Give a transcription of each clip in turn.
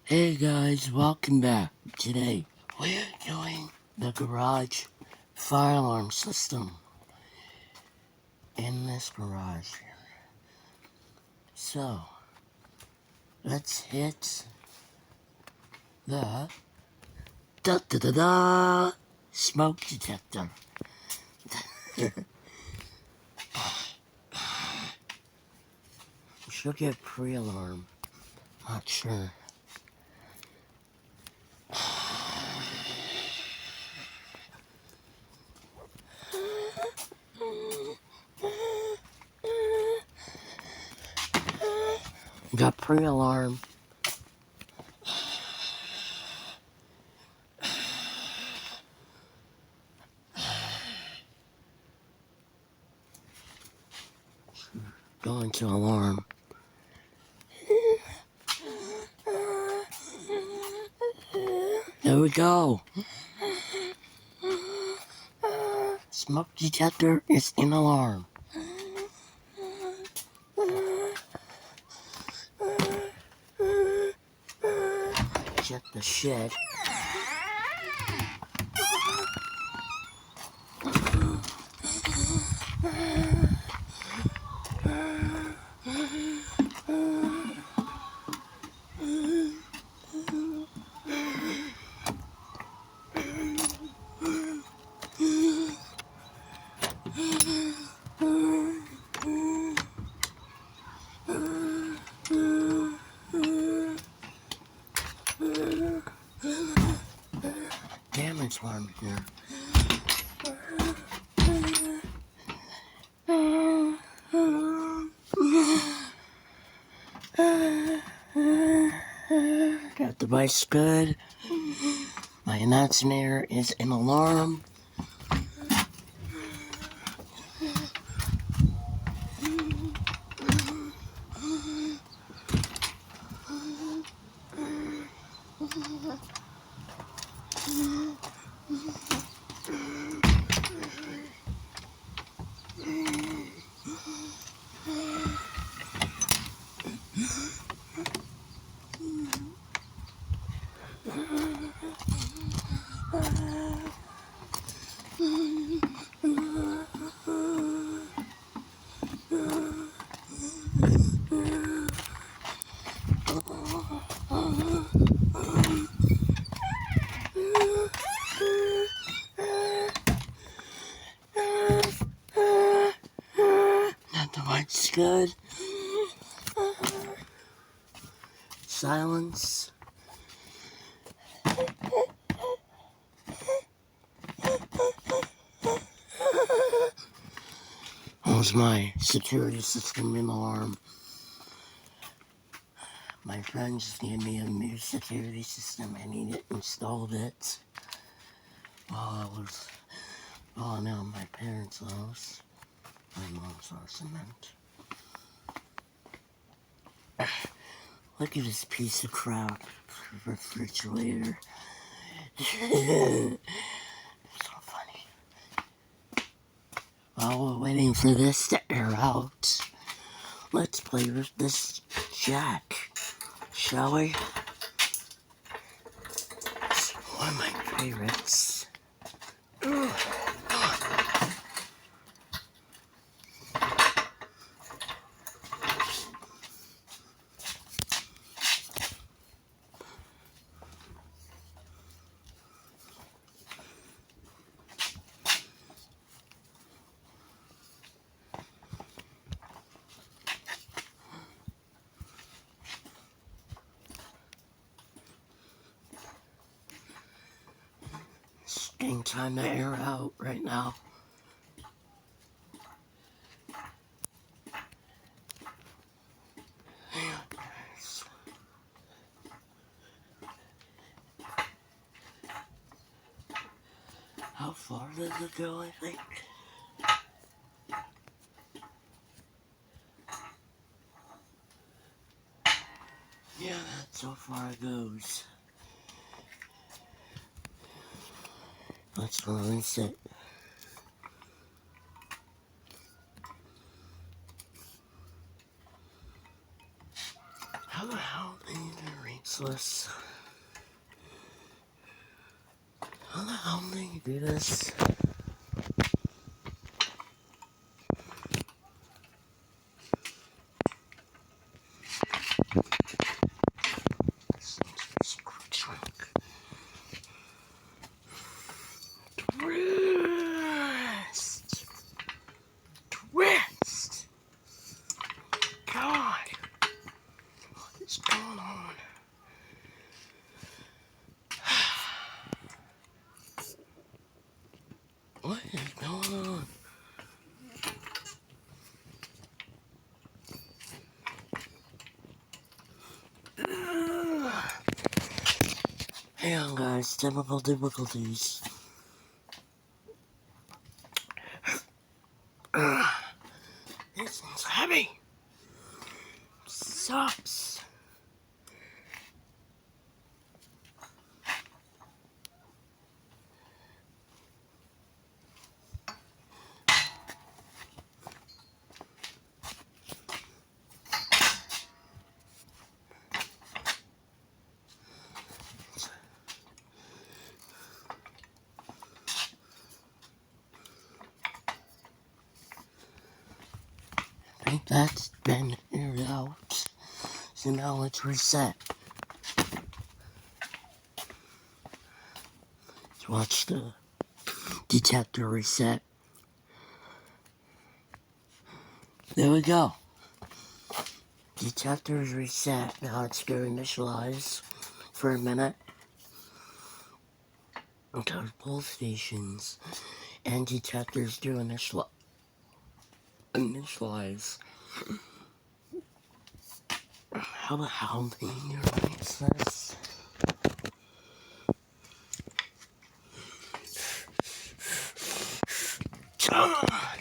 Hey guys, welcome back. Today we're doing the garage fire alarm system in this garage. So let's hit the da da da da smoke detector. Should get pre-alarm. Not sure. Got pre-alarm. Going to alarm. There we go. Smoke detector is in alarm. Check the shed. Damage alarm here. Got the device good. My announcer is an alarm. That device good. Silence. That was my security system in alarm. My friend just gave me a new security system and he installed it while I was falling out of my parents' house. My mom's house, I meant. Look at this piece of crap refrigerator. So funny. While we're waiting for this to air out, let's play with this jack, shall we? It's one of my favorites. It's getting time to air out right now. How far does it go, I think? Yeah, that's how far it goes. Let's release it. How the hell did you reach useless. How the hell do you do this? Twist! Twist! God! What is going on? What is going on? Hang on, guys. Technical difficulties. This one's heavy. Sucks. I think that's been aired out. So now let's reset. Let's watch the detector reset. There we go. Detector is reset. Now it's going to initialize for a minute. Because both stations and detectors do initialize. How the hell do you erase this? Come on!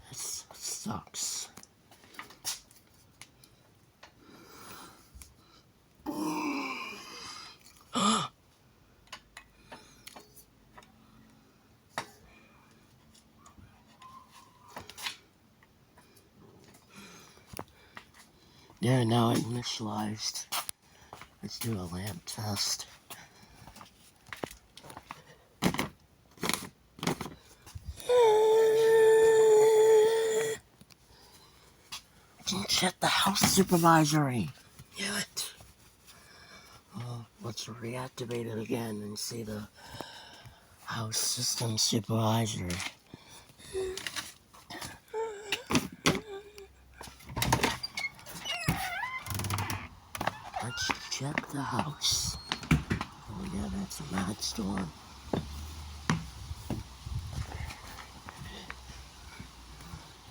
This sucks. There, now it initialized. Let's do a lamp test. Didn't check the house supervisory. Damn it. Well, let's reactivate it again and see the house system supervisor. Let's check the house. Oh yeah, that's a mad storm.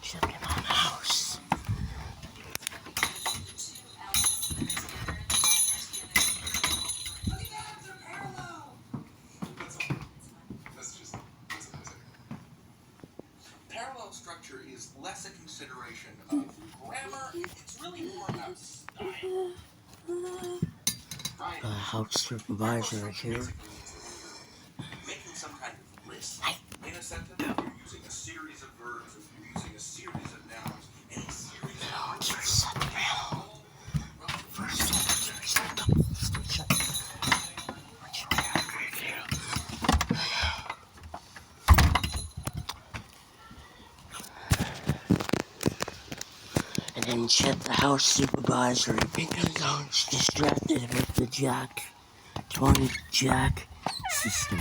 Checking on the house. Parallel structure is less a consideration of grammar, it's really more about style. The house supervisor here. Making some kind of list. In a sentence, you're using a series of verbs, you're using a series of nouns, and a series of Let's reset the panel. First, let's reset the whole station. Which we have right here. And then check the house supervisory because I was distracted with the jack, 20 jack system.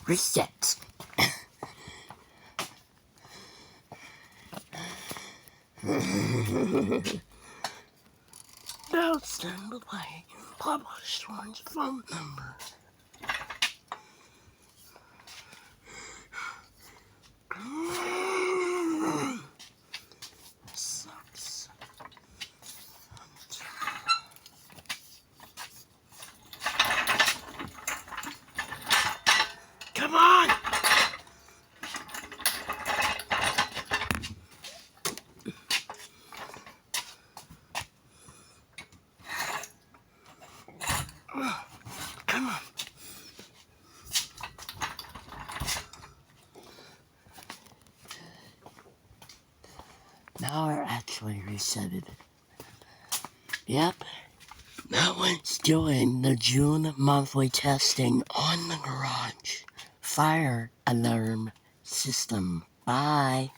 Reset. Now stand by. Published one's phone number. Sucks. Come on! Come on. power actually resetted. Yep. That was doing the June monthly testing on the garage fire alarm system. Bye.